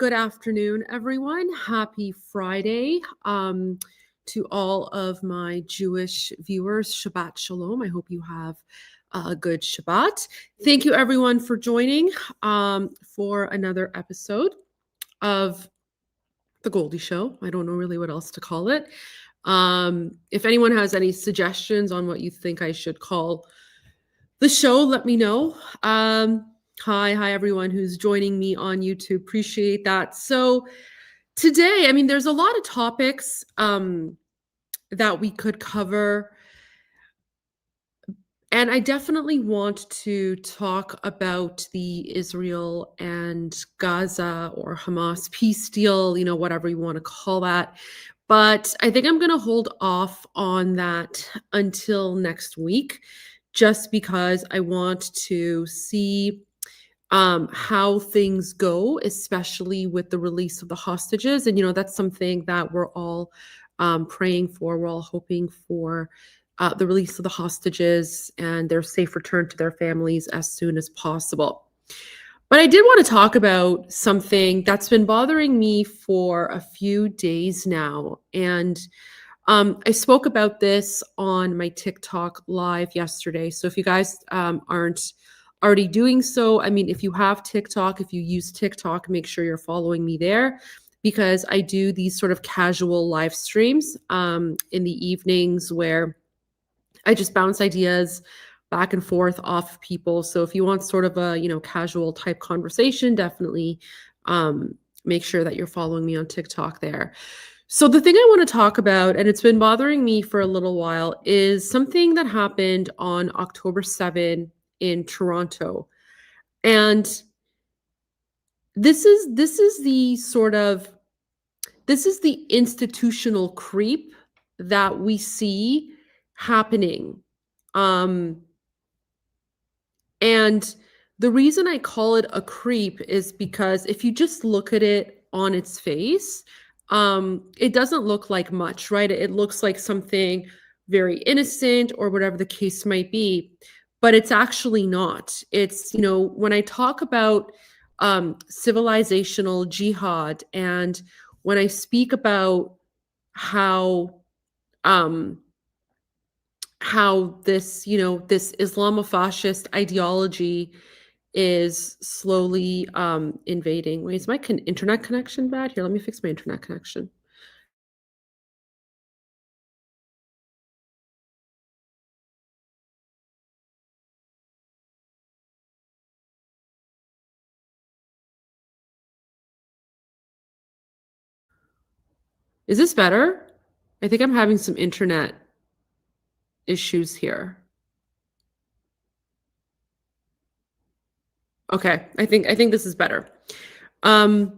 Good afternoon, everyone. Happy Friday to all of my Jewish viewers. Shabbat Shalom. I hope you have a good Shabbat. Thank you, everyone, for joining for another episode of the Goldie Show. I don't know really what else to call it. If anyone has any suggestions on what you think I should call the show, let me know. Hi, everyone who's joining me on YouTube. Appreciate that. So today, there's a lot of topics that we could cover. And I definitely want to talk about the Israel and Gaza or Hamas peace deal, whatever you want to call that. But I think I'm going to hold off on that until next week, just because I want to see how things go, especially with the release of the hostages. And, that's something that we're all praying for. We're all hoping for the release of the hostages and their safe return to their families as soon as possible. But I did want to talk about something that's been bothering me for a few days now. And I spoke about this on my TikTok live yesterday. So if you guys aren't already doing so, if you have TikTok, if you use TikTok, make sure you're following me there, because I do these sort of casual live streams in the evenings where I just bounce ideas back and forth off of people. So if you want sort of a, casual type conversation, definitely make sure that you're following me on TikTok there. So the thing I want to talk about, and it's been bothering me for a little while, is something that happened on October 7 in Toronto. And this is the institutional creep that we see happening. And the reason I call it a creep is because if you just look at it on its face, it doesn't look like much, right? It looks like something very innocent or whatever the case might be, but it's actually not. It's, when I talk about civilizational jihad, and when I speak about how this, this Islamofascist ideology is slowly invading. Wait, is my internet connection bad? Here, let me fix my internet connection. Is this better? I think I'm having some internet issues here. Okay, I think this is better. All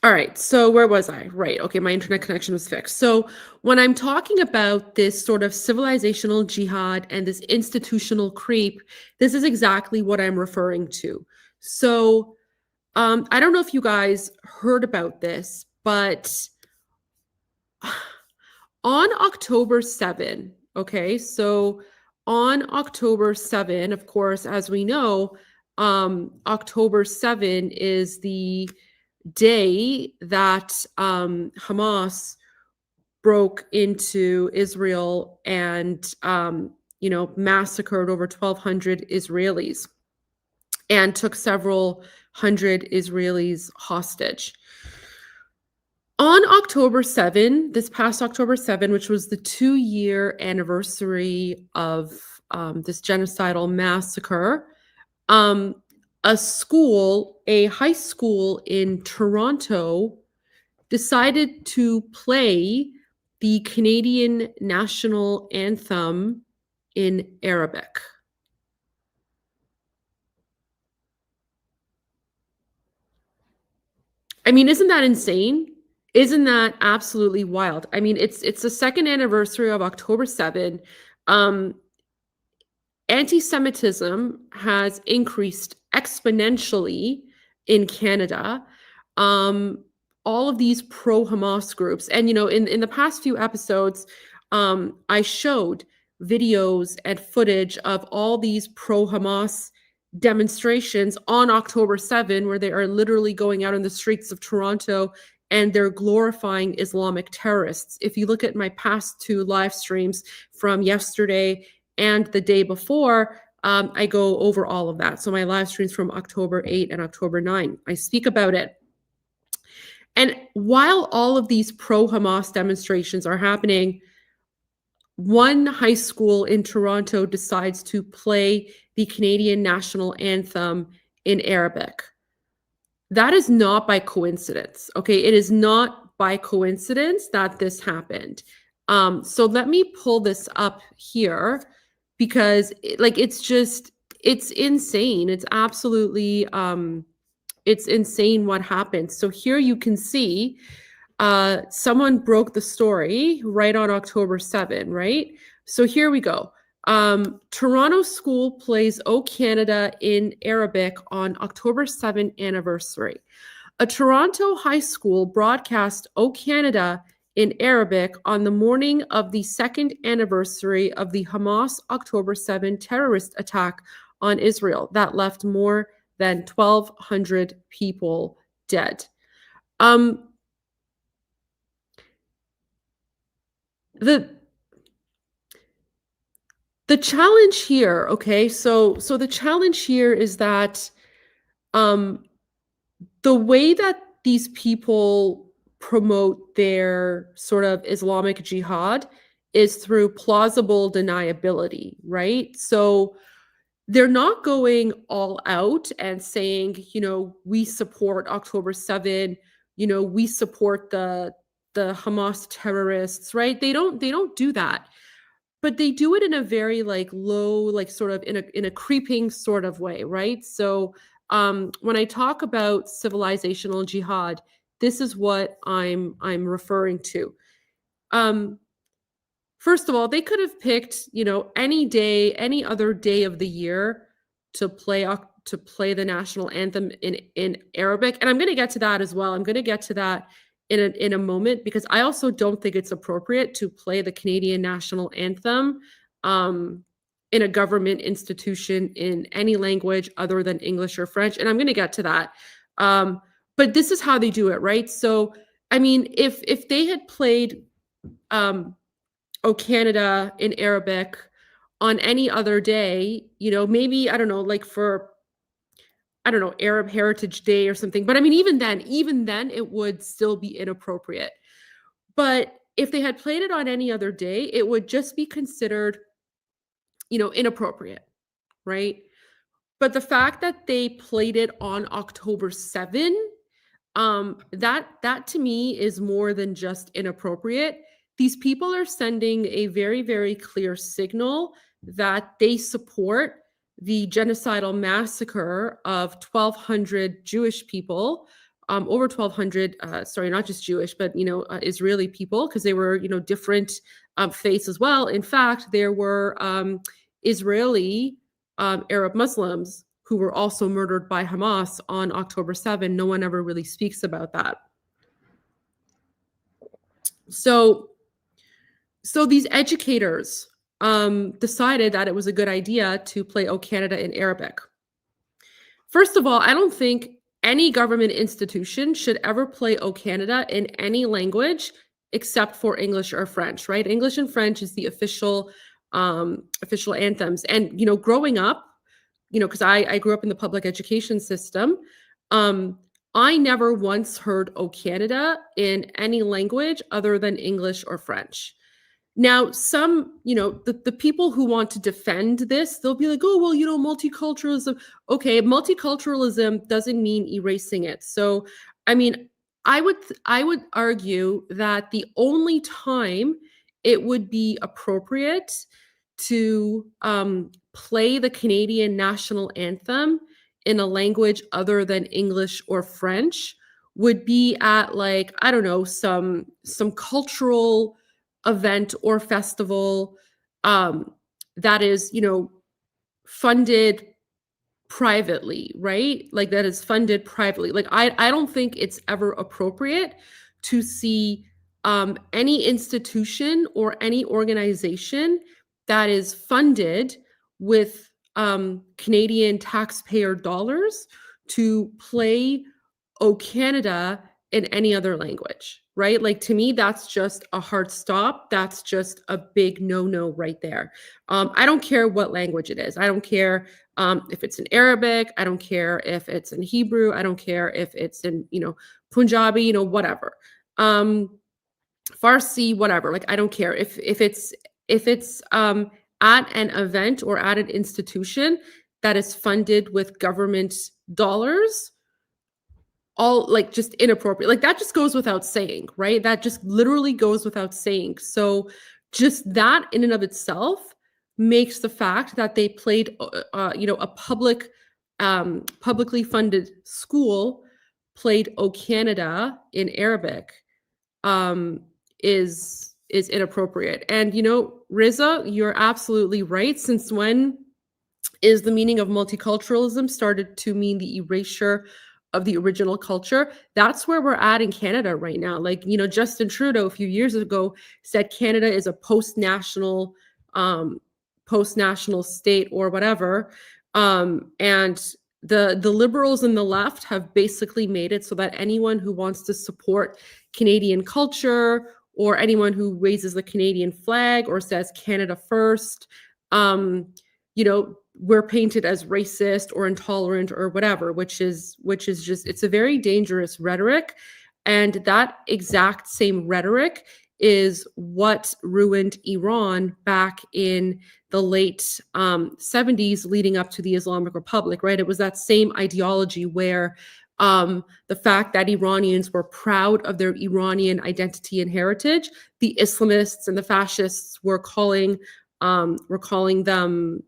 right, so where was I? Right, okay, my internet connection was fixed. So when I'm talking about this sort of civilizational jihad and this institutional creep, this is exactly what I'm referring to. So I don't know if you guys heard about this, but on October 7, okay, so on October 7, of course, as we know, October 7 is the day that Hamas broke into Israel and, massacred over 1,200 Israelis and took several hundred Israelis hostage. On October 7, this past October 7, which was the 2-year anniversary of this genocidal massacre, a high school in Toronto decided to play the Canadian national anthem in Arabic. Isn't that insane? Isn't that absolutely wild? It's the second anniversary of October 7. Anti-Semitism has increased exponentially in Canada. All of these pro-Hamas groups, and in the past few episodes, I showed videos and footage of all these pro-Hamas demonstrations on October 7, where they are literally going out in the streets of Toronto and they're glorifying Islamic terrorists. If you look at my past two live streams from yesterday and the day before, I go over all of that. So my live streams from October 8 and October 9, I speak about it. And while all of these pro-Hamas demonstrations are happening, one high school in Toronto decides to play the Canadian national anthem in Arabic. That is not by coincidence, okay? It is not by coincidence that this happened. So let me pull this up here because it's insane. It's absolutely, it's insane what happened. So here you can see someone broke the story right on October 7, right? So here we go. Toronto school plays O Canada in Arabic on October 7th anniversary. A Toronto high school broadcast O Canada in Arabic on the morning of the second anniversary of the Hamas October 7 terrorist attack on Israel that left more than 1,200 people dead. The challenge here, okay, so the challenge here is that the way that these people promote their sort of Islamic jihad is through plausible deniability, right? So they're not going all out and saying, we support October 7, we support the Hamas terrorists, right? They don't do that. But they do it in a very low, sort of in a creeping sort of way, right? So when I talk about civilizational jihad, this is what I'm referring to. First of all, they could have picked, any day, any other day of the year to play the national anthem in Arabic, and I'm going to get to that as well. I'm going to get to that in a moment, because I also don't think it's appropriate to play the Canadian national anthem in a government institution in any language other than English or French. And I'm going to get to that. But this is how they do it, right? So, I mean, if they had played O Canada in Arabic on any other day, maybe, I don't know, for Arab Heritage Day or something. But I mean, even then it would still be inappropriate. But if they had played it on any other day, it would just be considered, inappropriate, right? But the fact that they played it on October 7, that to me is more than just inappropriate. These people are sending a very, very clear signal that they support the genocidal massacre of 1,200 Jewish people, over 1,200, sorry, not just Jewish, but, Israeli people, because they were, different faiths as well. In fact, there were Israeli Arab Muslims who were also murdered by Hamas on October 7. No one ever really speaks about that. So these educators decided that it was a good idea to play O Canada in Arabic. First of all, I don't think any government institution should ever play O Canada in any language except for English or French, right? English and French is the official anthems. And, growing up, because I grew up in the public education system, I never once heard O Canada in any language other than English or French. Now, some, the people who want to defend this, they'll be like, oh, well, multiculturalism. Okay, multiculturalism doesn't mean erasing it. So, I mean, I would argue that the only time it would be appropriate to play the Canadian national anthem in a language other than English or French would be at I don't know, some cultural event or festival that is, funded privately, right? That is funded privately. I don't think it's ever appropriate to see any institution or any organization that is funded with Canadian taxpayer dollars to play "O Canada" in any other language, right? Like, to me, that's just a hard stop. That's just a big no-no right there. I don't care what language it is. I don't care if it's in Arabic. I don't care if it's in Hebrew. I don't care if it's in, Punjabi, whatever. Farsi, whatever. Like, I don't care if it's at an event or at an institution that is funded with government dollars, all like just inappropriate. Like, that just goes without saying, right? That just literally goes without saying. So just that in and of itself makes the fact that they played a publicly funded school played "O Canada" in Arabic um, is inappropriate. And Riza, you're absolutely right. Since when is the meaning of multiculturalism started to mean the erasure of the original culture? That's where we're at in Canada right now. Like, Justin Trudeau a few years ago said Canada is a um, post-national state or whatever. And the liberals and the left have basically made it so that anyone who wants to support Canadian culture, or anyone who raises the Canadian flag or says Canada first, we're painted as racist or intolerant or whatever, which is just, it's a very dangerous rhetoric. And that exact same rhetoric is what ruined Iran back in the late 70s, leading up to the Islamic Republic, right? It was that same ideology where the fact that Iranians were proud of their Iranian identity and heritage, the Islamists and the fascists were calling them,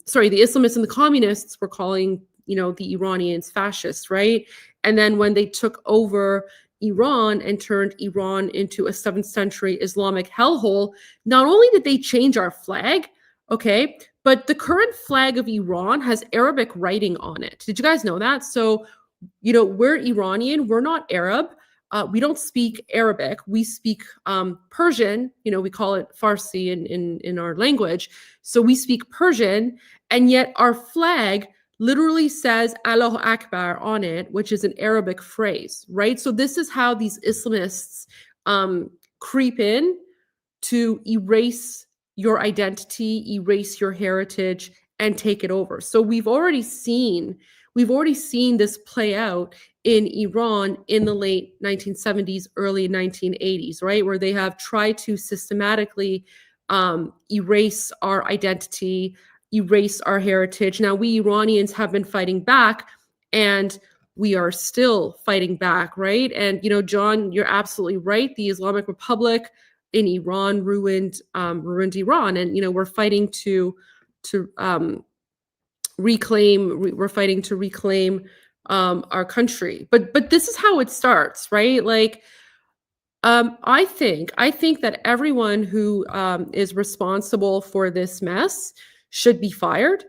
sorry, the Islamists and the communists were calling, the Iranians fascists, right? And then when they took over Iran and turned Iran into a 7th century Islamic hellhole, not only did they change our flag, okay, but the current flag of Iran has Arabic writing on it. Did you guys know that? So, we're Iranian, we're not Arab. We don't speak Arabic. We speak Persian. We call it Farsi in our language. So we speak Persian, and yet our flag literally says Allahu Akbar on it, which is an Arabic phrase, right? So this is how these Islamists creep in to erase your identity, erase your heritage, and take it over. So we've already seen this play out in Iran in the late 1970s, early 1980s, right? Where they have tried to systematically erase our identity, erase our heritage. Now, we Iranians have been fighting back, and we are still fighting back, right? And, John, you're absolutely right. The Islamic Republic in Iran ruined Iran. And, we're fighting to reclaim our country. But this is how it starts, right? Like, I think that everyone who is responsible for this mess should be fired.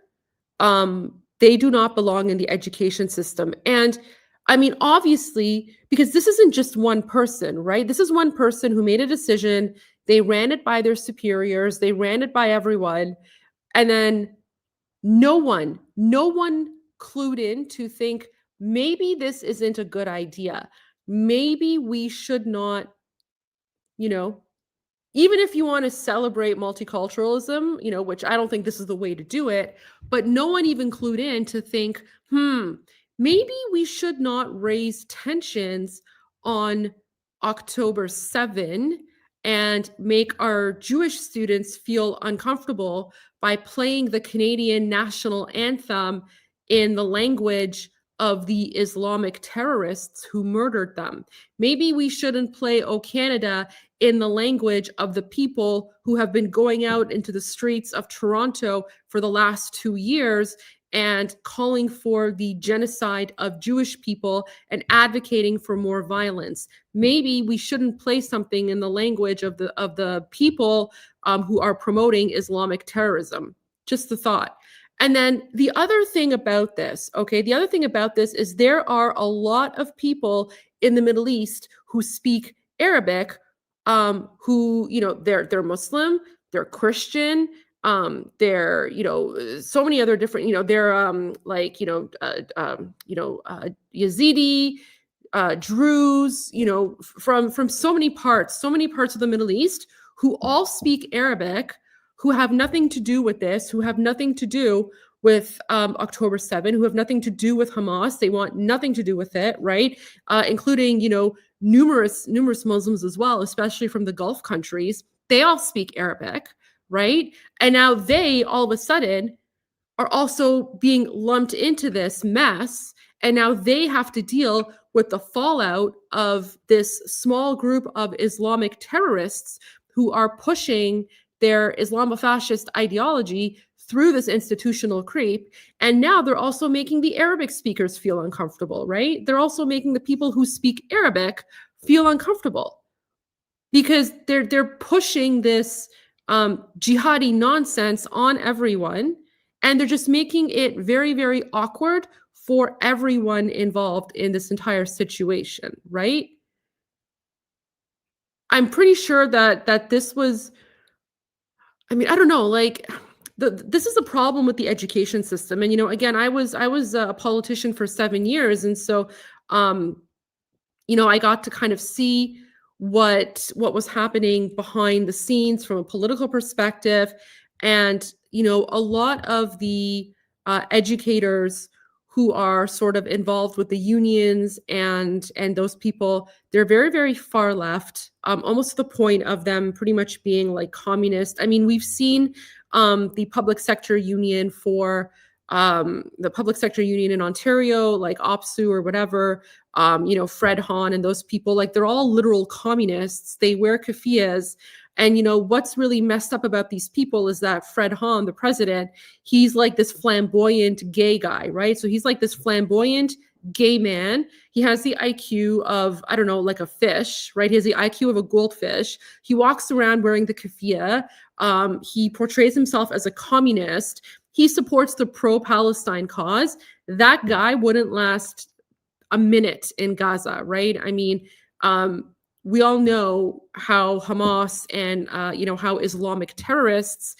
They do not belong in the education system. And I mean, obviously, because this isn't just one person, right? This is one person who made a decision. They ran it by their superiors. They ran it by everyone. And then no one clued in to think, maybe this isn't a good idea. Maybe we should not, even if you want to celebrate multiculturalism, which I don't think this is the way to do it, but no one even clued in to think, maybe we should not raise tensions on October 7 and make our Jewish students feel uncomfortable by playing the Canadian national anthem in the language of the Islamic terrorists who murdered them. Maybe we shouldn't play "O Canada" in the language of the people who have been going out into the streets of Toronto for the last 2 years and calling for the genocide of Jewish people and advocating for more violence. Maybe we shouldn't play something in the language of the people who are promoting Islamic terrorism. Just the thought. And then the other thing about this, is there are a lot of people in the Middle East who speak Arabic, who, they're Muslim, they're Christian, They're, so many other different, they're Yazidi, Druze, from so many parts of the Middle East who all speak Arabic, who have nothing to do with this, who have nothing to do with October 7, who have nothing to do with Hamas. They want nothing to do with it, right? Including, numerous Muslims as well, especially from the Gulf countries. They all speak Arabic, right? And now they all of a sudden are also being lumped into this mess. And now they have to deal with the fallout of this small group of Islamic terrorists who are pushing their Islamofascist ideology through this institutional creep. And now they're also making the Arabic speakers feel uncomfortable, right? They're also making the people who speak Arabic feel uncomfortable because they're pushing this jihadi nonsense on everyone, and they're just making it very, very awkward for everyone involved in this entire situation, right? I'm pretty sure that this was, I mean, I don't know, like this is a problem with the education system. And again, I was a politician for 7 years, and so um I got to kind of see what was happening behind the scenes from a political perspective. And a lot of the educators who are sort of involved with the unions and those people, they're very, very far left, almost to the point of them pretty much being like communist. I mean, we've seen the public sector union for the public sector union in Ontario, like OPSU or whatever, Fred Hahn and those people, like they're all literal communists. They wear keffiyehs. And what's really messed up about these people is that Fred Hahn, the president, he's like this flamboyant gay guy, right? So he's like this flamboyant gay man. He has the IQ of, I don't know, like a fish, right? He has the IQ of a goldfish. He walks around wearing the keffiyeh. He portrays himself as a communist. He supports the pro-Palestine cause. That guy wouldn't last a minute in Gaza, right? I mean, we all know how Hamas and how Islamic terrorists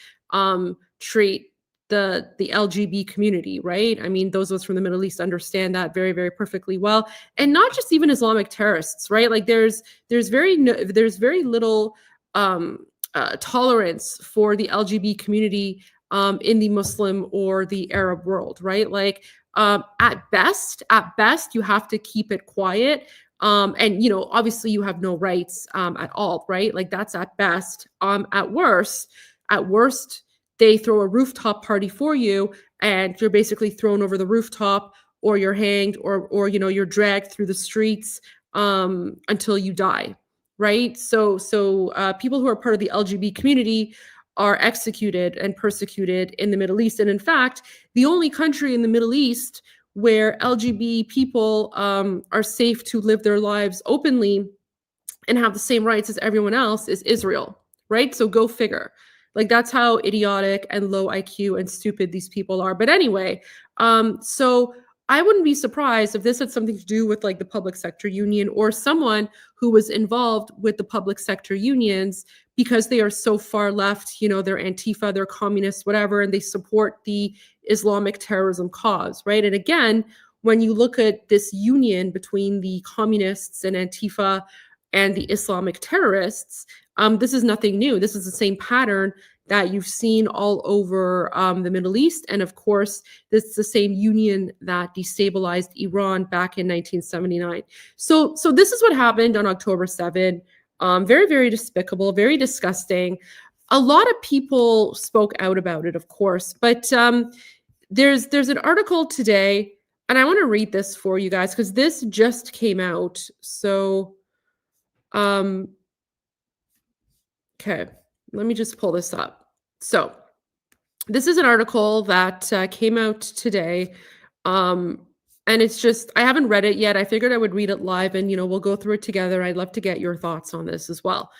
treat the LGBT community, right? I mean, those of us from the Middle East understand that very, very perfectly well. And not just even Islamic terrorists, right? Like there's very little tolerance for the LGBT community in the Muslim or the Arab world, right? Like at best, you have to keep it quiet. And obviously you have no rights at all, right? Like that's at best. At worst, they throw a rooftop party for you, and you're basically thrown over the rooftop, or you're hanged, or you're dragged through the streets until you die, right? So people who are part of the LGBT community are executed and persecuted in the Middle East. And in fact, the only country in the Middle East where LGBT people are safe to live their lives openly and have the same rights as everyone else is Israel, right? So go figure. Like that's how idiotic and low IQ and stupid these people are. But anyway, so I wouldn't be surprised if this had something to do with like the public sector union or someone who was involved with the public sector unions, because they are so far left, they're Antifa, they're communists, whatever, and they support the Islamic terrorism cause, right? And again, when you look at this union between the communists and Antifa and the Islamic terrorists, this is nothing new. This is the same pattern that you've seen all over the Middle East. And of course, this is the same union that destabilized Iran back in 1979. So this is what happened on October 7. Very, very despicable, very disgusting. A lot of people spoke out about it, of course, but there's an article today, and I want to read this for you guys because this just came out. So, okay, let me just pull this up. So this is an article that came out today. And it's just, I haven't read it yet. I figured I would read it live and, we'll go through it together. I'd love to get your thoughts on this as well.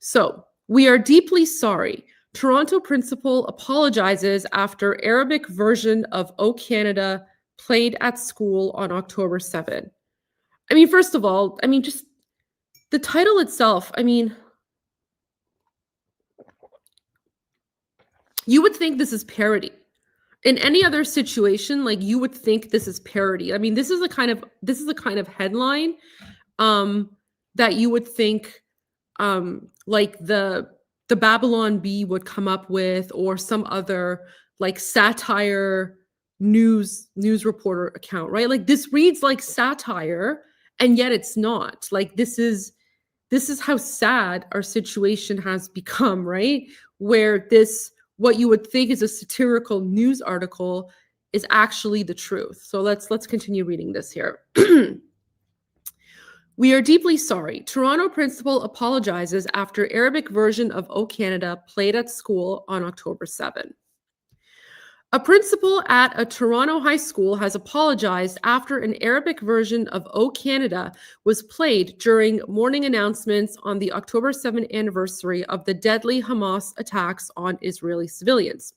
So, we are deeply sorry. Toronto principal apologizes after Arabic version of O Canada played at school on October 7. I mean, first of all, just the title itself, You would think this is parody. In any other situation, like you would think this is parody. I mean, this is a kind of headline um that you would think like the Babylon Bee would come up with, or some other like satire news reporter account, right? Like this reads like satire, and yet it's not. Like this is how sad our situation has become, right? Where this, what you would think is a satirical news article, is actually the truth. So let's continue reading this here. We are deeply sorry. Toronto principal apologizes after Arabic version of O Canada played at school on October 7. A principal at a Toronto high school has apologized after an Arabic version of O Canada was played during morning announcements on the October 7th anniversary of the deadly Hamas attacks on Israeli civilians.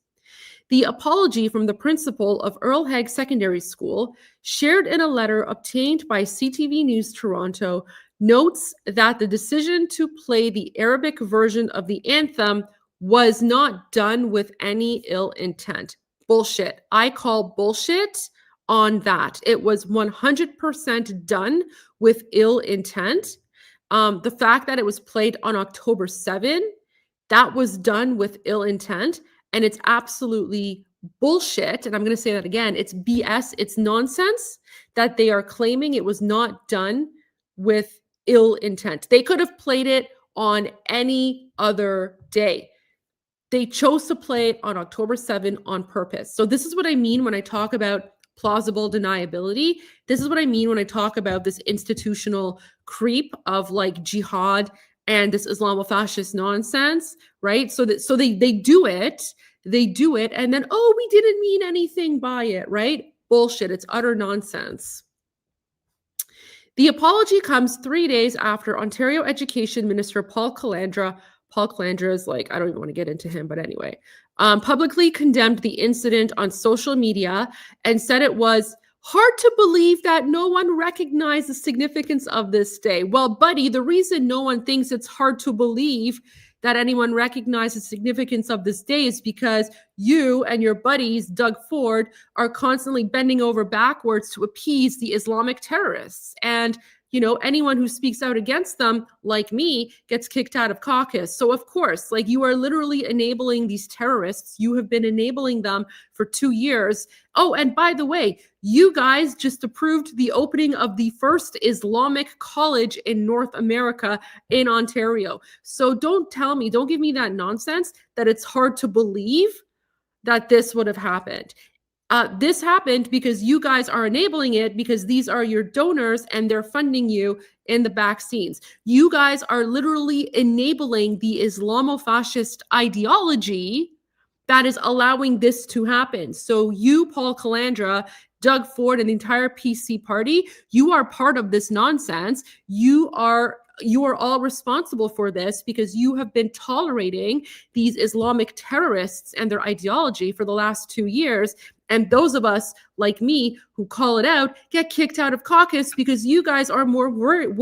The apology from the principal of Earl Haig Secondary School, shared in a letter obtained by CTV News Toronto, notes that the decision to play the Arabic version of the anthem was not done with any ill intent. Bullshit. I call bullshit on that. It was 100% done with ill intent. The fact that it was played on October 7, that was done with ill intent. And it's absolutely bullshit. And I'm going to say that again. It's BS. It's nonsense that they are claiming it was not done with ill intent. They could have played it on any other day. They chose to play it on October 7 on purpose. So this is what I mean when I talk about plausible deniability. This is what I mean when I talk about this institutional creep of like jihad and this Islamofascist nonsense, right? So they do it, and then, oh, we didn't mean anything by it, right? Bullshit. It's utter nonsense. The apology comes 3 days after Ontario Education Minister Paul Calandra is like, I don't even want to get into him, but anyway, publicly condemned the incident on social media and said it was hard to believe that no one recognized the significance of this day. Well, buddy, the reason no one thinks it's hard to believe that anyone recognizes the significance of this day is because you and your buddies, Doug Ford, are constantly bending over backwards to appease the Islamic terrorists. And anyone who speaks out against them, like me, gets kicked out of caucus. So of course, like, you are literally enabling these terrorists. You have been enabling them for 2 years. Oh, and by the way, you guys just approved the opening of the first Islamic college in North America in Ontario. So don't give me that nonsense that it's hard to believe that this would have happened. This happened because you guys are enabling it, because these are your donors and they're funding you in the back scenes. You guys are literally enabling the Islamofascist ideology that is allowing this to happen. So you, Paul Calandra, Doug Ford, and the entire PC party, you are part of this nonsense. You are all responsible for this because you have been tolerating these Islamic terrorists and their ideology for the last 2 years. And those of us like me who call it out get kicked out of caucus because you guys are more worried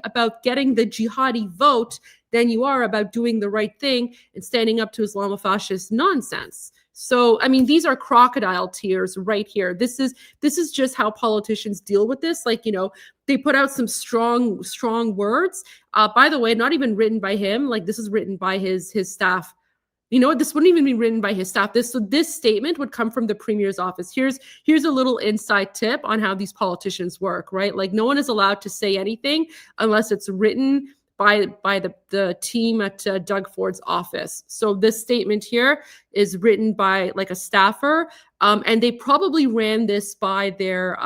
about getting the jihadi vote than you are about doing the right thing and standing up to Islamofascist nonsense. So, I mean, these are crocodile tears right here. This is just how politicians deal with this. Like, they put out some strong words. By the way, not even written by him. Like, this is written by his staff. This wouldn't even be written by his staff. This statement would come from the premier's office. Here's a little inside tip on how these politicians work, right? Like, no one is allowed to say anything unless it's written by the team at Doug Ford's office. So this statement here is written by like a staffer, and they probably ran this by their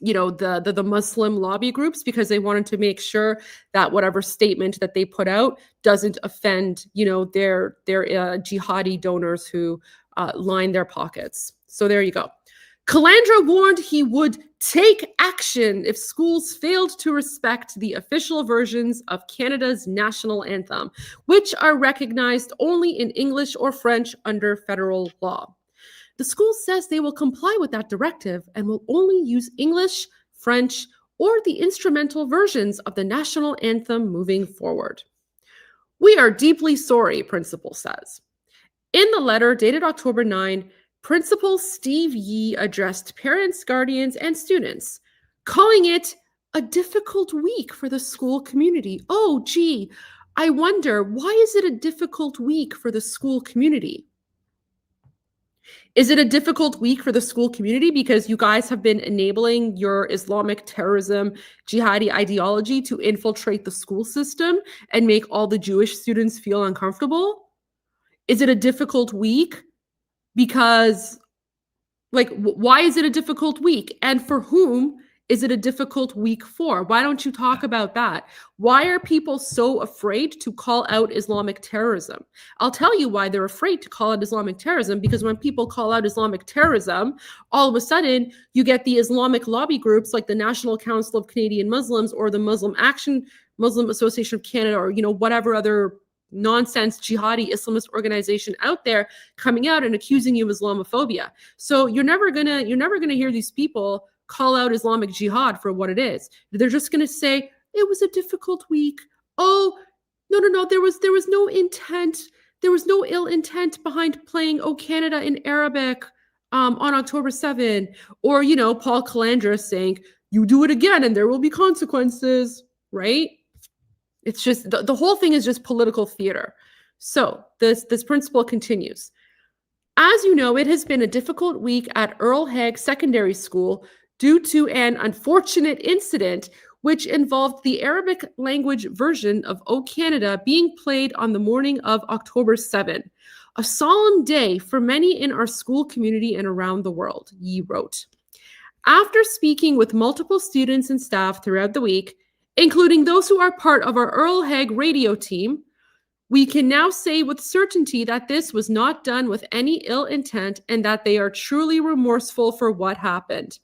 the Muslim lobby groups, because they wanted to make sure that whatever statement that they put out doesn't offend their jihadi donors who line their pockets. So there you go. Calandra warned he would take action if schools failed to respect the official versions of Canada's national anthem, which are recognized only in English or French under federal law. The school says they will comply with that directive and will only use English, French, or the instrumental versions of the national anthem moving forward. "We are deeply sorry," principal says. In the letter dated October 9, Principal Steve Yee addressed parents, guardians, and students, calling it a difficult week for the school community. Oh, gee, I wonder, why is it a difficult week for the school community? Is it a difficult week for the school community because you guys have been enabling your Islamic terrorism, jihadi ideology to infiltrate the school system and make all the Jewish students feel uncomfortable? Is it a difficult week because, like, why is it a difficult week? And for whom is it a difficult week for? Why don't you talk about that? Why are people so afraid to call out Islamic terrorism? I'll tell you why they're afraid to call out Islamic terrorism, because when people call out Islamic terrorism, all of a sudden you get the Islamic lobby groups like the National Council of Canadian Muslims or the Muslim Association of Canada, or whatever other nonsense jihadi Islamist organization out there coming out and accusing you of Islamophobia. So you're never gonna hear these people call out Islamic jihad for what it is. They're just gonna say it was a difficult week. Oh, no, there was no intent. There was no ill intent behind playing "O Canada" in Arabic on October 7. Or Paul Calandra saying, "You do it again and there will be consequences," right? It's just the whole thing is just political theater. So this principal continues. "As you know, it has been a difficult week at Earl Haig Secondary School due to an unfortunate incident which involved the Arabic language version of O Canada being played on the morning of October 7, a solemn day for many in our school community and around the world," Yee wrote. "After speaking with multiple students and staff throughout the week, including those who are part of our Earl Haig radio team, we can now say with certainty that this was not done with any ill intent and that they are truly remorseful for what happened.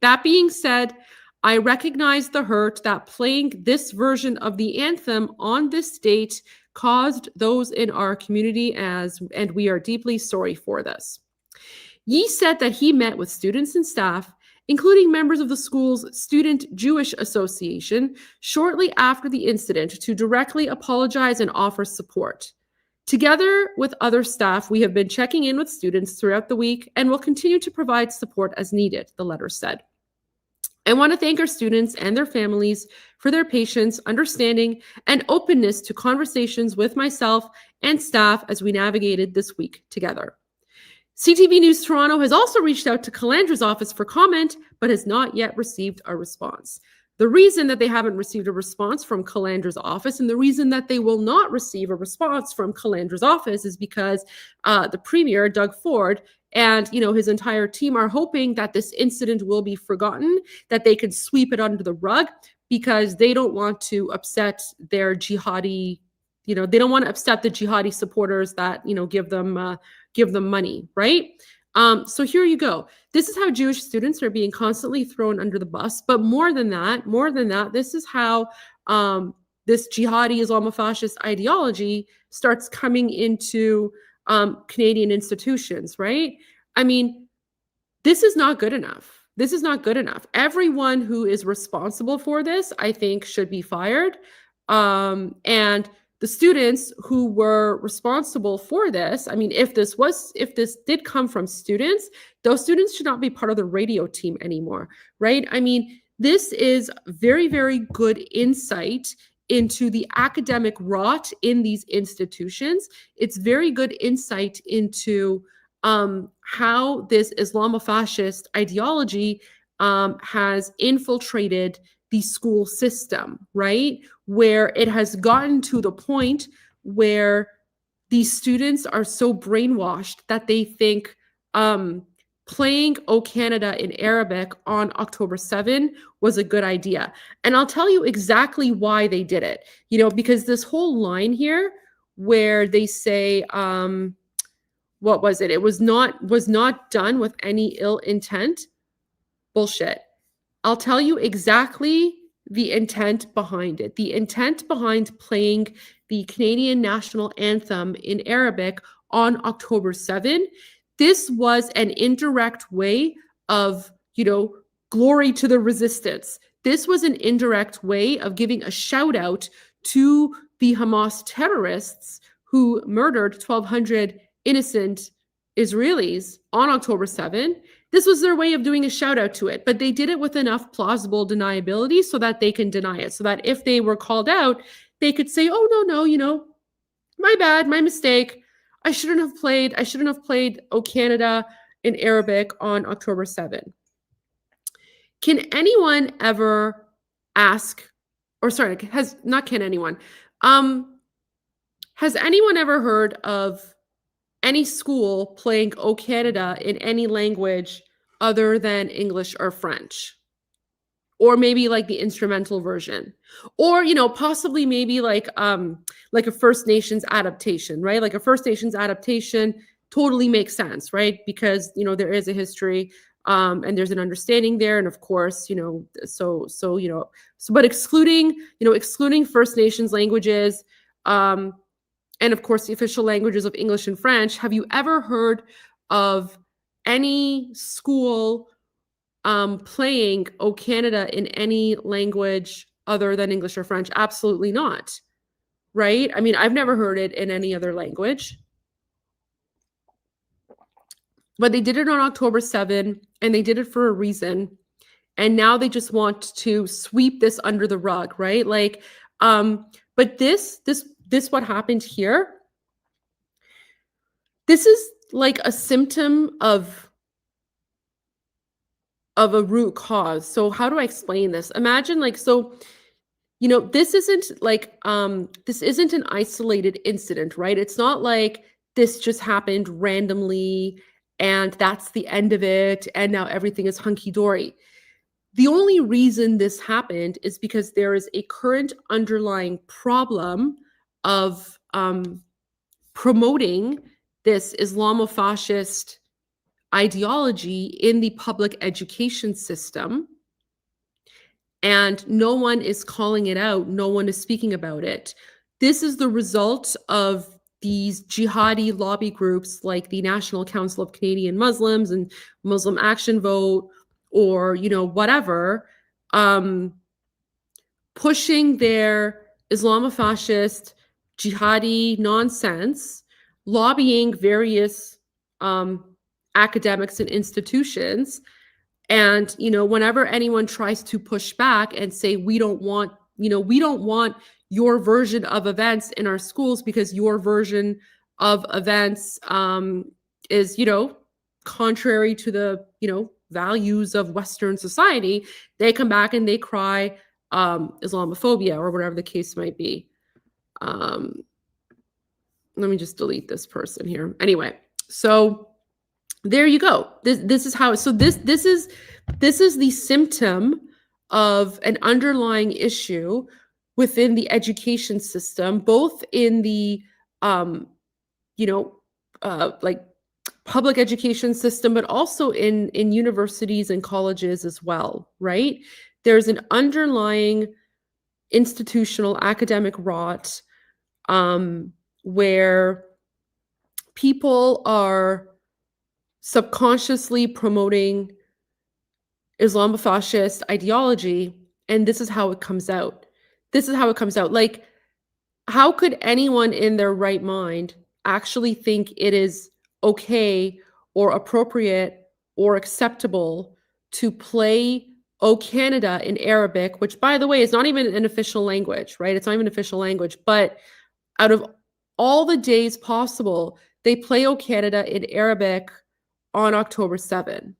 That being said, I recognize the hurt that playing this version of the anthem on this date caused those in our community, and we are deeply sorry for this." Yee said that he met with students and staff, including members of the school's Student Jewish Association, shortly after the incident to directly apologize and offer support. "Together with other staff, we have been checking in with students throughout the week and will continue to provide support as needed," the letter said. "I want to thank our students and their families for their patience, understanding, and openness to conversations with myself and staff as we navigated this week together." CTV News Toronto has also reached out to Calandra's office for comment, but has not yet received a response. The reason that they haven't received a response from Calandra's office, and the reason that they will not receive a response from Calandra's office, is because the Premier, Doug Ford, and his entire team are hoping that this incident will be forgotten, that they can sweep it under the rug, because they don't want to upset their jihadi, they don't want to upset the jihadi supporters that give them money, right? So here you go. This is how Jewish students are being constantly thrown under the bus. But more than that, this is how this jihadi Islamofascist ideology starts coming into Canadian institutions, right? I mean, this is not good enough. This is not good enough. Everyone who is responsible for this, I think, should be fired. And the students who were responsible for this, I mean, if this did come from students, those students should not be part of the radio team anymore, right? I mean, this is very, very good insight into the academic rot in these institutions. It's very good insight into how this Islamofascist ideology has infiltrated the school system, right? Where it has gotten to the point where these students are so brainwashed that they think playing "O Canada" in Arabic on October 7 was a good idea. And I'll tell you exactly why they did it. Because this whole line here where they say, what was it? It was not done with any ill intent. Bullshit. I'll tell you exactly the intent behind it. The intent behind playing the Canadian national anthem in Arabic on October 7, this was an indirect way of, glory to the resistance. This was an indirect way of giving a shout out to the Hamas terrorists who murdered 1,200 innocent Israelis on October 7, this was their way of doing a shout out to it. But they did it with enough plausible deniability so that they can deny it. So that if they were called out, they could say, oh, no, my bad, my mistake. I shouldn't have played O Canada in Arabic on October 7. Can anyone ever ask, or sorry, has anyone ever heard of any school playing O Canada in any language other than English or French? Or maybe like the instrumental version, or possibly maybe like a First Nations adaptation, right? Like a First Nations adaptation totally makes sense, right? Because there is a history and there's an understanding there, and of course but excluding First Nations languages, and of course the official languages of English and French, have you ever heard of any school playing O Canada in any language other than English or French? Absolutely not. Right? I mean, I've never heard it in any other language. But they did it on October 7, and they did it for a reason. And now they just want to sweep this under the rug, right? Like, but this what happened here, this is like a symptom of a root cause. So how do I explain this? Imagine this isn't an isolated incident, right? It's not like this just happened randomly and that's the end of it and now everything is hunky-dory. The only reason this happened is because there is a current underlying problem of promoting this Islamofascist ideology in the public education system, and no one is calling it out. No one is speaking about it. This is the result of these jihadi lobby groups like the National Council of Canadian Muslims and Muslim Action Vote, or whatever, pushing their Islamofascist jihadi nonsense, lobbying various academics and institutions. And whenever anyone tries to push back and say we don't want your version of events in our schools because your version of events is contrary to the values of Western society, they come back and they cry Islamophobia or whatever the case might be. Let me just delete this person here. Anyway, so there you go. This is how. So this is the symptom of an underlying issue within the education system, both in the like public education system, but also in universities and colleges as well. Right? There's an underlying institutional academic rot where people are subconsciously promoting Islamofascist ideology, and this is how it comes out. Like, how could anyone in their right mind actually think it is okay or appropriate or acceptable to play O Canada in Arabic, which, by the way, is not even an official language, right? It's not even an official language, but out of all the days possible, they play O Canada in Arabic on October 7.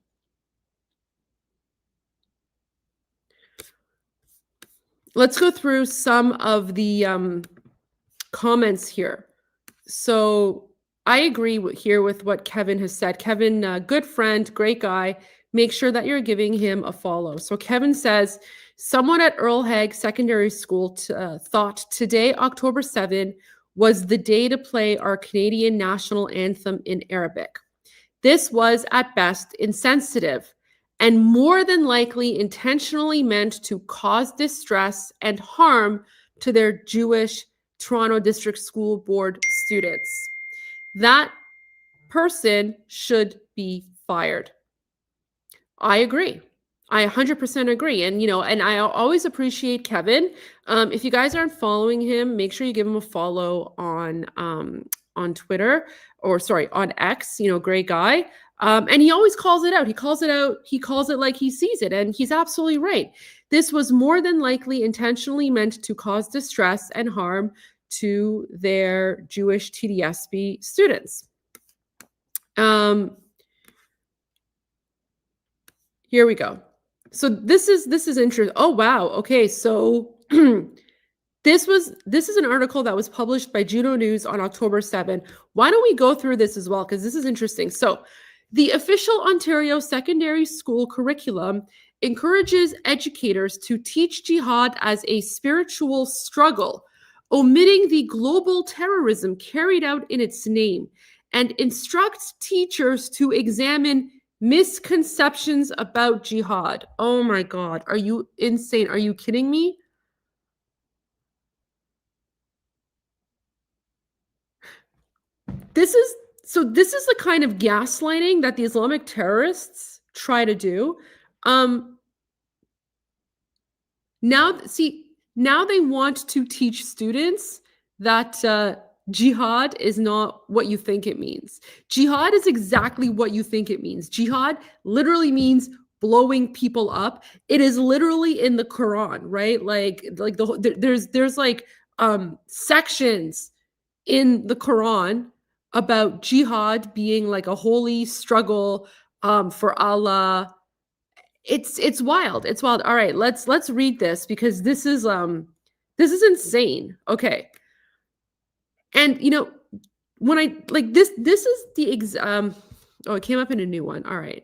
Let's go through some of the comments here. So I agree with what Kevin has said. Kevin, good friend, great guy. Make sure that you're giving him a follow. So Kevin says, someone at Earl Haig Secondary School thought today, October 7, was the day to play our Canadian national anthem in Arabic. This was at best insensitive and more than likely intentionally meant to cause distress and harm to their Jewish Toronto District School Board students. That person should be fired. I agree. I 100% agree. And, and I always appreciate Kevin. If you guys aren't following him, make sure you give him a follow on Twitter, or sorry, on X, great guy. And he always calls it out. He calls it out. He calls it like he sees it. And he's absolutely right. This was more than likely intentionally meant to cause distress and harm to their Jewish TDSB students. Here we go. So this is interesting. Oh wow. Okay, so this is an article that was published by Juno News on October 7. Why don't we go through this as well, because this is interesting. So the official Ontario secondary school curriculum encourages educators to teach jihad as a spiritual struggle, omitting the global terrorism carried out in its name, and instructs teachers to examine misconceptions about jihad. Oh my God. Are you insane? Are you kidding me? This is the kind of gaslighting that the Islamic terrorists try to do. Now they want to teach students that jihad is not what you think it means. Jihad is exactly what you think it means. Jihad literally means blowing people up. It is literally in the Quran, right? There's like sections in the Quran about jihad being like a holy struggle for Allah. It's wild. It's wild. All right, let's read this, because this is insane. Okay. And when I like this is the oh, it came up in a new one. All right.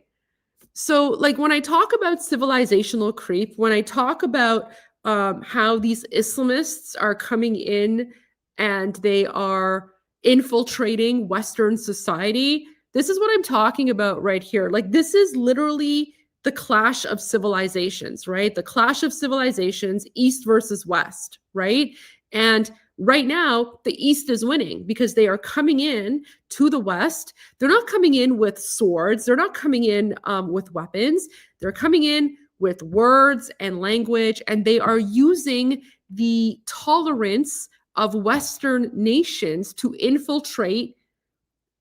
So like when I talk about civilizational creep, when I talk about how these Islamists are coming in and they are infiltrating Western society, this is what I'm talking about right here. Like this is literally the clash of civilizations, right? The clash of civilizations, East versus West, right? And right now, the East is winning because they are coming in to the West. They're not coming in with swords. They're not coming in with weapons. They're coming in with words and language, and they are using the tolerance of Western nations to infiltrate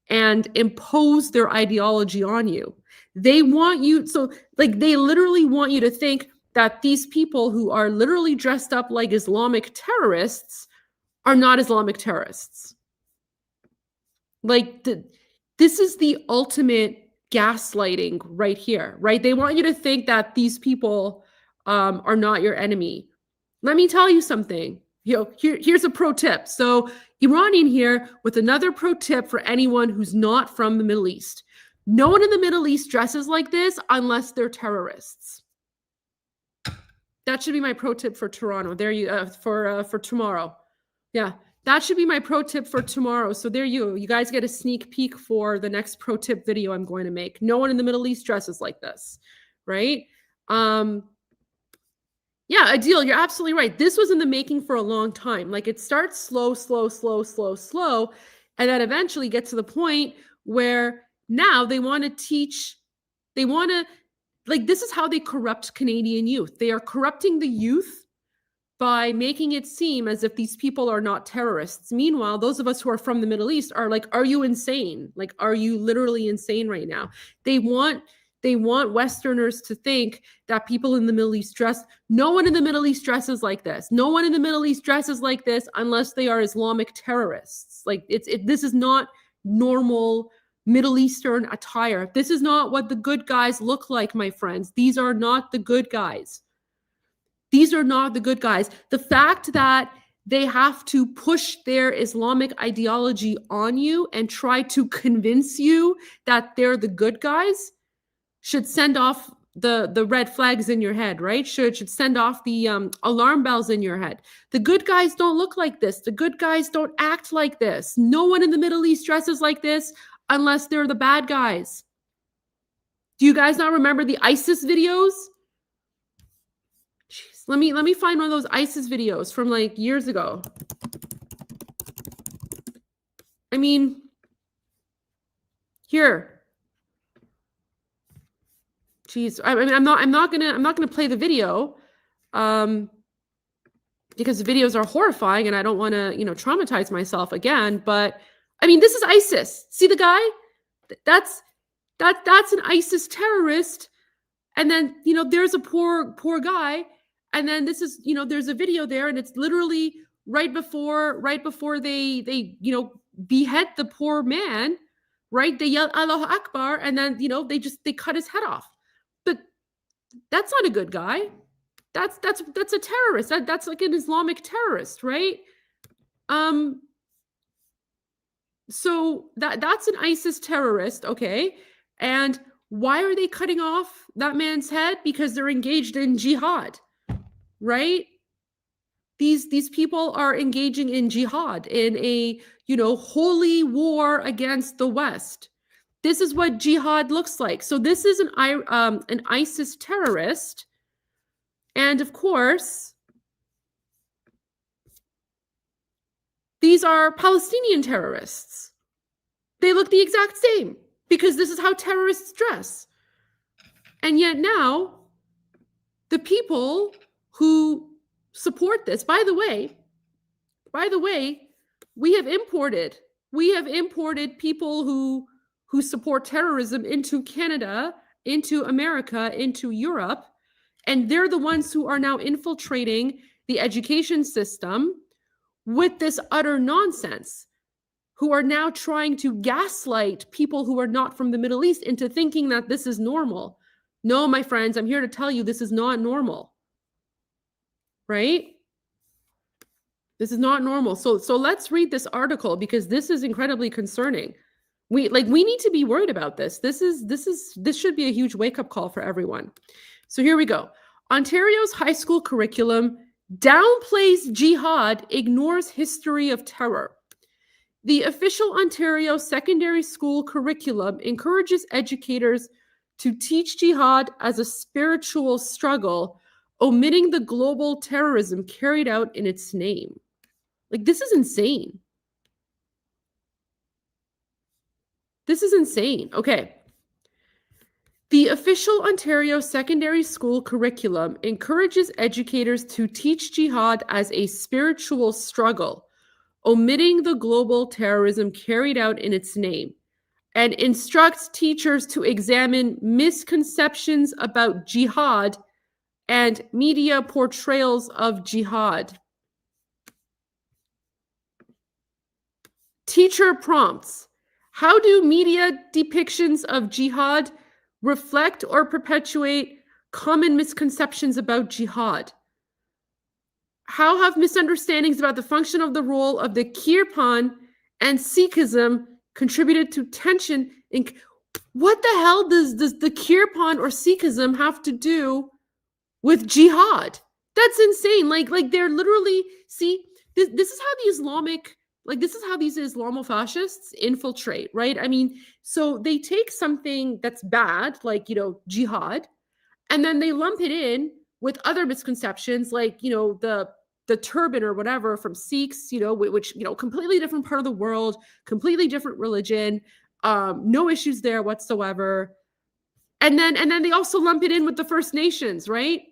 and impose their ideology on you. They want you, so like they literally want you to think that these people who are literally dressed up like Islamic terrorists are not Islamic terrorists. Like this is the ultimate gaslighting right here, right? They want you to think that these people are not your enemy. Let me tell you something. Here's a pro tip. So Iranian here with another pro tip for anyone who's not from the Middle East. No one in the Middle East dresses like this unless they're terrorists. That should be my pro tip for Toronto. There you for tomorrow. Yeah, that should be my pro tip for tomorrow. So there you guys get a sneak peek for the next pro tip video I'm going to make. No one in the Middle East dresses like this, right? Yeah, Adil, you're absolutely right. This was in the making for a long time. Like it starts slow, and then eventually get to the point where now they want to teach, like this is how they corrupt Canadian youth. They are corrupting the youth by making it seem as if these people are not terrorists. Meanwhile, those of us who are from the Middle East are like, are you insane? Like, are you literally insane right now? They want Westerners to think that people in the Middle East dress. No one in the Middle East dresses like this. No one in the Middle East dresses like this unless they are Islamic terrorists. Like this is not normal Middle Eastern attire. This is not what the good guys look like, my friends. These are not the good guys. These are not the good guys. The fact that they have to push their Islamic ideology on you and try to convince you that they're the good guys should send off the red flags in your head, right? Should send off the alarm bells in your head. The good guys don't look like this. The good guys don't act like this. No one in the Middle East dresses like this unless they're the bad guys. Do you guys not remember the ISIS videos? Jeez, let me find one of those ISIS videos from like years ago. I mean, here. Jeez, I mean, I'm not gonna play the video, um, because the videos are horrifying, and I don't want to, traumatize myself again. But I mean, this is ISIS. See the guy? That's that's an ISIS terrorist. And then, there's a poor guy, and then this is, there's a video there, and it's literally right before they behead the poor man, right? They yell Allahu Akbar, and then, they cut his head off. But that's not a good guy. That's a terrorist. That's like an Islamic terrorist, right? Um, so that's an ISIS terrorist, okay? And why are they cutting off that man's head? Because they're engaged in jihad, right? These people are engaging in jihad, in a, holy war against the West. This is what jihad looks like. So this is an ISIS terrorist. And of course, these are Palestinian terrorists. They look the exact same because this is how terrorists dress. And yet now, the people who support this, by the way, we have imported people who support terrorism into Canada, into America, into Europe, and they're the ones who are now infiltrating the education system with this utter nonsense, who are now trying to gaslight people who are not from the Middle East into thinking that this is normal. No, my friends, I'm here to tell you this is not normal. Right? This is not normal. So let's read this article, because this is incredibly concerning. We need to be worried about this. This should be a huge wake-up call for everyone. So here we go. Ontario's high school curriculum downplays jihad, ignores history of terror. The official Ontario secondary school curriculum encourages educators to teach jihad as a spiritual struggle, omitting the global terrorism carried out in its name. Like, this is insane. This is insane. Okay. The official Ontario secondary school curriculum encourages educators to teach jihad as a spiritual struggle, omitting the global terrorism carried out in its name, and instructs teachers to examine misconceptions about jihad and media portrayals of jihad. Teacher prompts: how do media depictions of jihad reflect or perpetuate common misconceptions about jihad? How have misunderstandings about the function of the role of the Kirpan and Sikhism contributed to tension in... What the hell does the Kirpan or Sikhism have to do with jihad? That's insane. Like they're literally... See, this is how the Islamic... this is how these Islamofascists infiltrate, right? I mean, so they take something that's bad, like, jihad, and then they lump it in with other misconceptions, like, the turban or whatever from Sikhs, which, completely different part of the world, completely different religion, no issues there whatsoever. And then they also lump it in with the First Nations, right?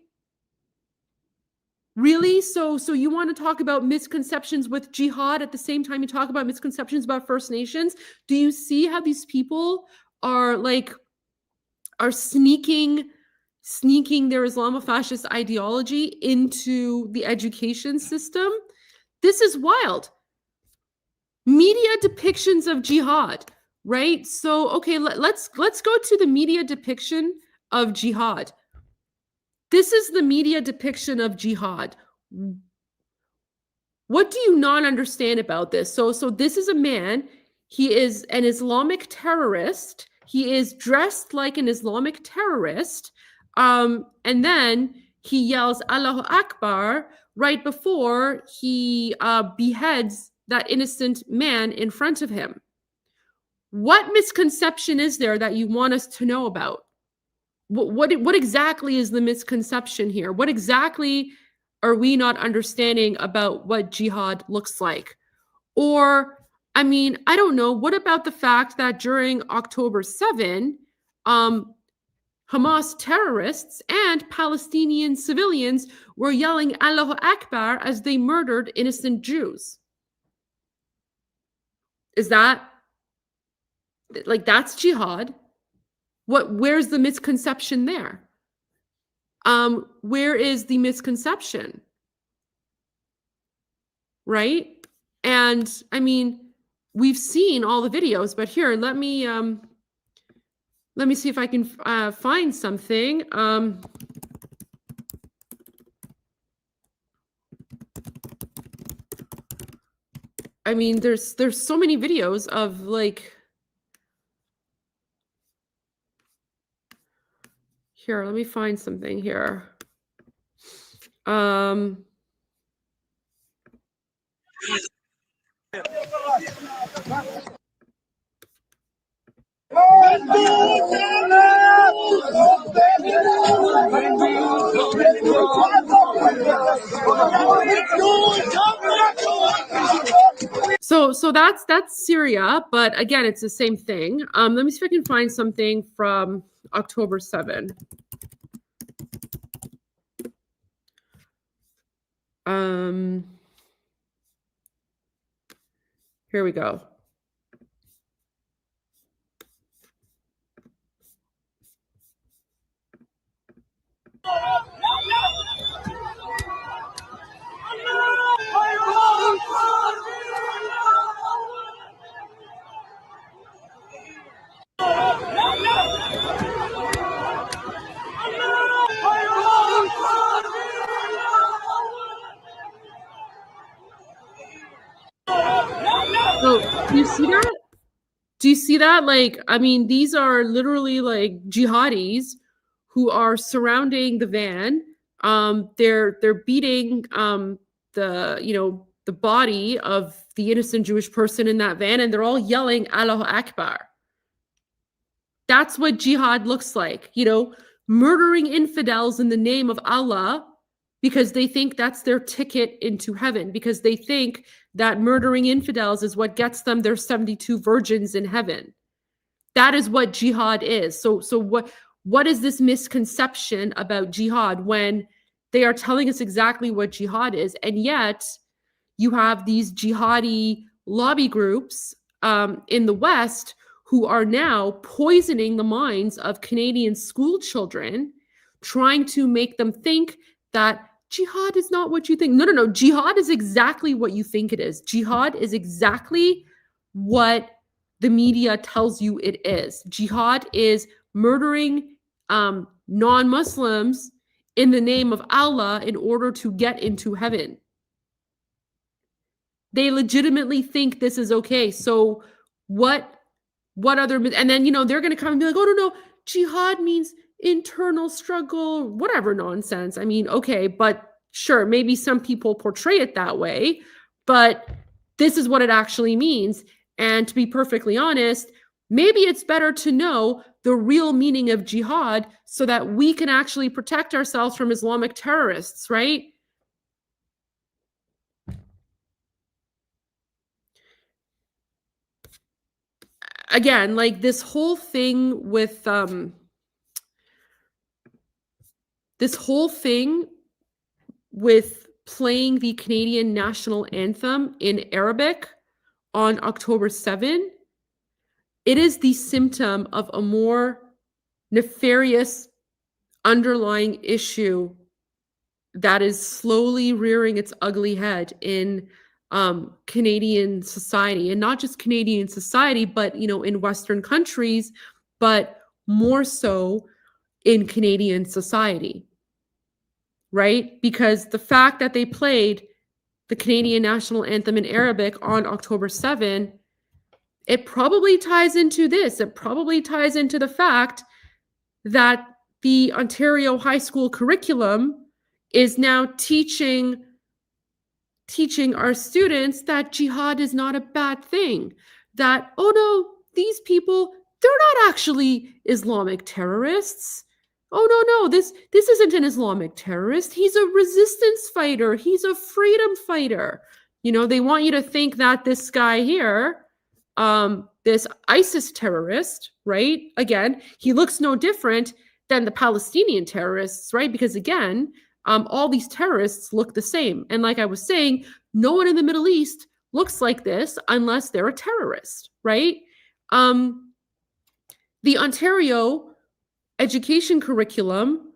Really? So you want to talk about misconceptions with jihad at the same time you talk about misconceptions about First Nations? Do you see how these people are sneaking their Islamofascist ideology into the education system? This is wild. Media depictions of jihad, right? So, okay, let's go to the media depiction of jihad. This is the media depiction of jihad. What do you not understand about this? So this is a man. He is an Islamic terrorist. He is dressed like an Islamic terrorist. And then he yells Allahu Akbar right before he beheads that innocent man in front of him. What misconception is there that you want us to know about? What exactly is the misconception here? What exactly are we not understanding about what jihad looks like? Or, I mean, I don't know. What about the fact that during October 7, Hamas Hamas terrorists and Palestinian civilians were yelling Allahu Akbar as they murdered innocent Jews. Is that, like, that's jihad? Where's the misconception there? Where is the misconception? Right? And I mean, we've seen all the videos, but here, let me see if I can find something. I mean, there's so many videos of, like, here, let me find something here. So that's Syria, but again, it's the same thing. Let me see if I can find something from October 7. Here we go. So, do you see that? Do you see that? Like, I mean, these are literally like jihadis who are surrounding the van. They're beating the body of the innocent Jewish person in that van, and they're all yelling Allahu Akbar. That's what jihad looks like, murdering infidels in the name of Allah, because they think that's their ticket into heaven, because they think that murdering infidels is what gets them their 72 virgins in heaven. That is what jihad is. So what is this misconception about jihad when they are telling us exactly what jihad is? And yet you have these jihadi lobby groups in the West who are now poisoning the minds of Canadian school children, trying to make them think that jihad is not what you think. No. Jihad is exactly what you think it is. Jihad is exactly what the media tells you it is. Jihad is murdering non-Muslims in the name of Allah in order to get into heaven. They legitimately think this is okay. So what other, and then, they're going to come and be like, oh, no, jihad means internal struggle, whatever nonsense. I mean, okay, but sure, maybe some people portray it that way, but this is what it actually means. And to be perfectly honest, maybe it's better to know the real meaning of jihad so that we can actually protect ourselves from Islamic terrorists, right? Again, like this whole thing with playing the Canadian national anthem in Arabic on October 7, it is the symptom of a more nefarious underlying issue that is slowly rearing its ugly head in Canadian society, and not just Canadian society, but in Western countries, but more so in Canadian society, right? Because the fact that they played the Canadian national anthem in Arabic on October 7, it probably ties into this. It probably ties into the fact that the Ontario high school curriculum is now teaching our students that jihad is not a bad thing. That, oh no, these people, they're not actually Islamic terrorists. Oh no, this isn't an Islamic terrorist. He's a resistance fighter. He's a freedom fighter. They want you to think that this guy here, this ISIS terrorist, right? Again, he looks no different than the Palestinian terrorists, right? Because again, all these terrorists look the same. And like I was saying, no one in the Middle East looks like this unless they're a terrorist, right? The Ontario education curriculum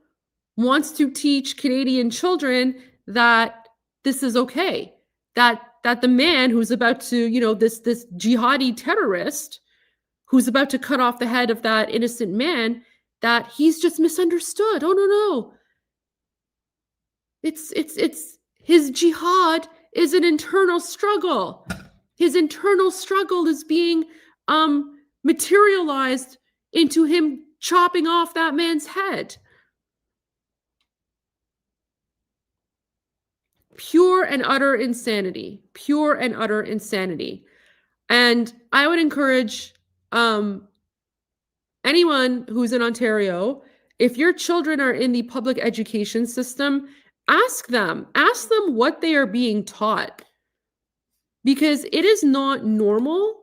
wants to teach Canadian children that this is okay, that the man who's about to, this jihadi terrorist who's about to cut off the head of that innocent man, that he's just misunderstood. Oh no. It's his jihad is an internal struggle. His internal struggle is being materialized into him chopping off that man's head. Pure and utter insanity. Pure and utter insanity. And I would encourage anyone who's in Ontario, if your children are in the public education system, ask them what they are being taught. Because it is not normal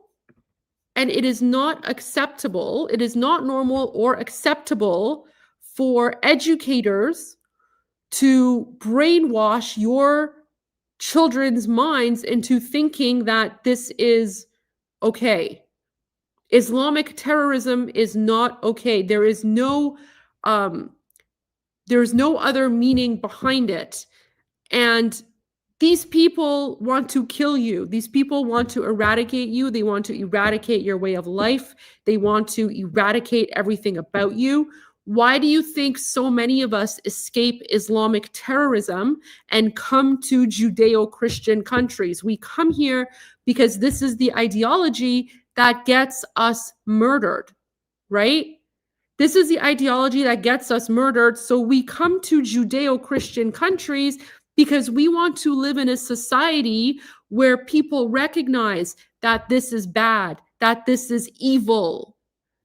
and it is not acceptable. It is not normal or acceptable for educators to brainwash your children's minds into thinking that this is okay. Islamic terrorism is not okay. There's no other meaning behind it. And these people want to kill you. These people want to eradicate you. They want to eradicate your way of life. They want to eradicate everything about you. Why do you think so many of us escape Islamic terrorism and come to Judeo-Christian countries? We come here because this is the ideology that gets us murdered, right? This is the ideology that gets us murdered. So we come to Judeo-Christian countries because we want to live in a society where people recognize that this is bad, that this is evil,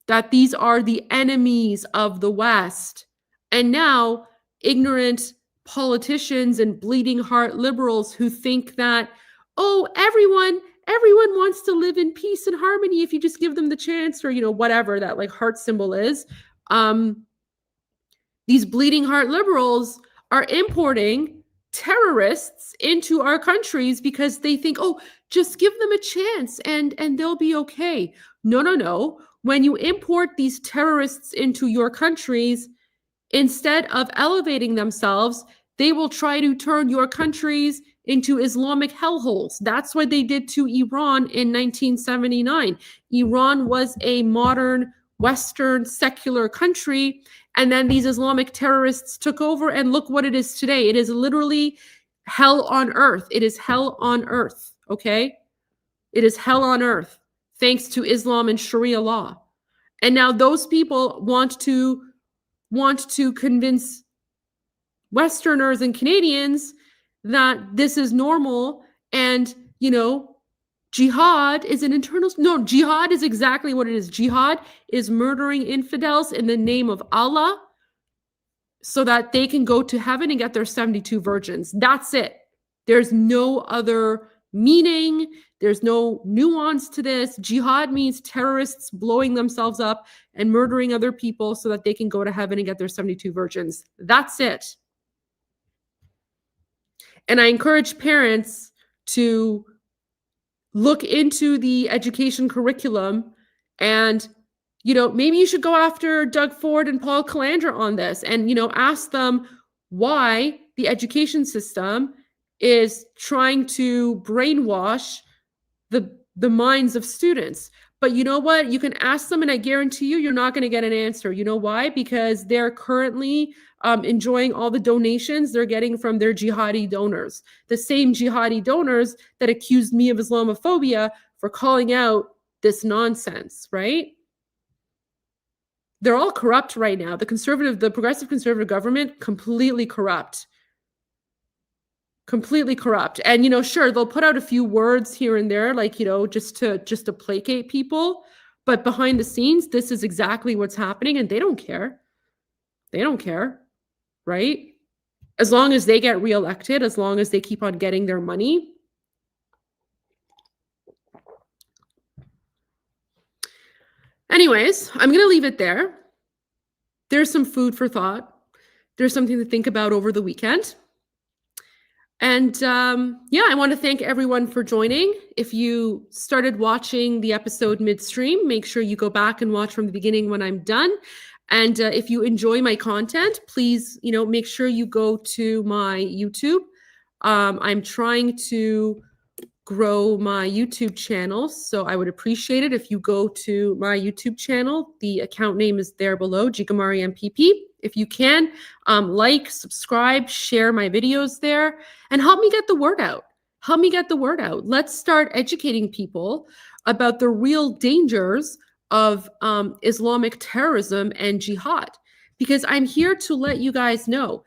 that these are the enemies of the West. And now ignorant politicians and bleeding heart liberals who think that, oh, everyone wants to live in peace and harmony if you just give them the chance, or, whatever that like heart symbol is. These bleeding heart liberals are importing terrorists into our countries because they think, oh, just give them a chance and they'll be okay. No. When you import these terrorists into your countries, instead of elevating themselves, they will try to turn your countries into Islamic hellholes. That's what they did to Iran in 1979. Iran was a modern, Western, secular country, and then these Islamic terrorists took over, and look what it is today. It is literally hell on earth. It is hell on earth, okay? It is hell on earth, thanks to Islam and Sharia law. And now those people want to convince Westerners and Canadians that this is normal, and jihad is an internal. No, jihad is exactly what it is. Jihad is murdering infidels in the name of Allah so that they can go to heaven and get their 72 virgins. That's it. There's no other meaning. There's no nuance to this. Jihad means terrorists blowing themselves up and murdering other people so that they can go to heaven and get their 72 virgins. That's it. And I encourage parents to look into the education curriculum, and maybe you should go after Doug Ford and Paul Calandra on this, and ask them why the education system is trying to brainwash the minds of students. But you know what? You can ask them, and I guarantee you're not going to get an answer. You know why? Because they're currently enjoying all the donations they're getting from their jihadi donors. The same jihadi donors that accused me of Islamophobia for calling out this nonsense, right? They're all corrupt right now. The progressive conservative government, completely corrupt. Completely corrupt. And sure, they'll put out a few words here and there, like just to placate people, but behind the scenes, this is exactly what's happening, and they don't care, right? As long as they get reelected, as long as they keep on getting their money. Anyways, I'm gonna leave it there. There's some food for thought. There's something to think about over the weekend. And yeah, I want to thank everyone for joining. If you started watching the episode midstream, make sure you go back and watch from the beginning when I'm done. And if you enjoy my content, please, make sure you go to my YouTube. I'm trying to grow my YouTube channel, so I would appreciate it if you go to my YouTube channel. The account name is there below, Jigamari MPP. If you can, like, subscribe, share my videos there, and help me get the word out. Help me get the word out. Let's start educating people about the real dangers of Islamic terrorism and jihad, because I'm here to let you guys know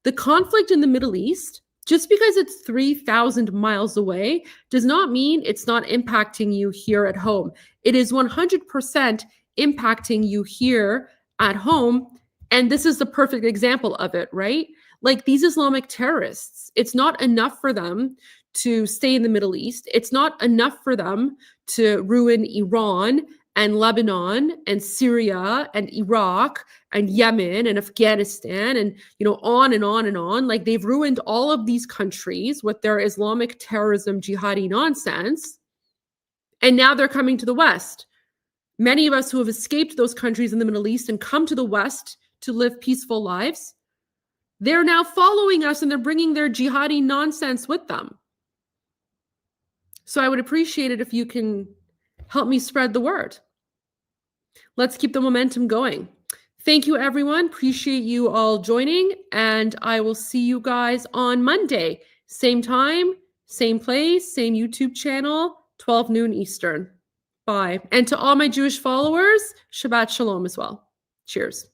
the conflict in the Middle East, just because it's 3,000 miles away, does not mean it's not impacting you here at home. It is 100% impacting you here at home. And this is the perfect example of it, right? Like these Islamic terrorists, it's not enough for them to stay in the Middle East. It's not enough for them to ruin Iran and Lebanon and Syria and Iraq and Yemen and Afghanistan and, on and on and on. Like they've ruined all of these countries with their Islamic terrorism, jihadi nonsense. And now they're coming to the West. Many of us who have escaped those countries in the Middle East and come to the West to live peaceful lives, they're now following us and they're bringing their jihadi nonsense with them. So I would appreciate it if you can help me spread the word. Let's keep the momentum going. Thank you, everyone. Appreciate you all joining, and I will see you guys on Monday. Same time, same place, same YouTube channel, 12 noon Eastern. Bye. And to all my Jewish followers, Shabbat Shalom as well. Cheers.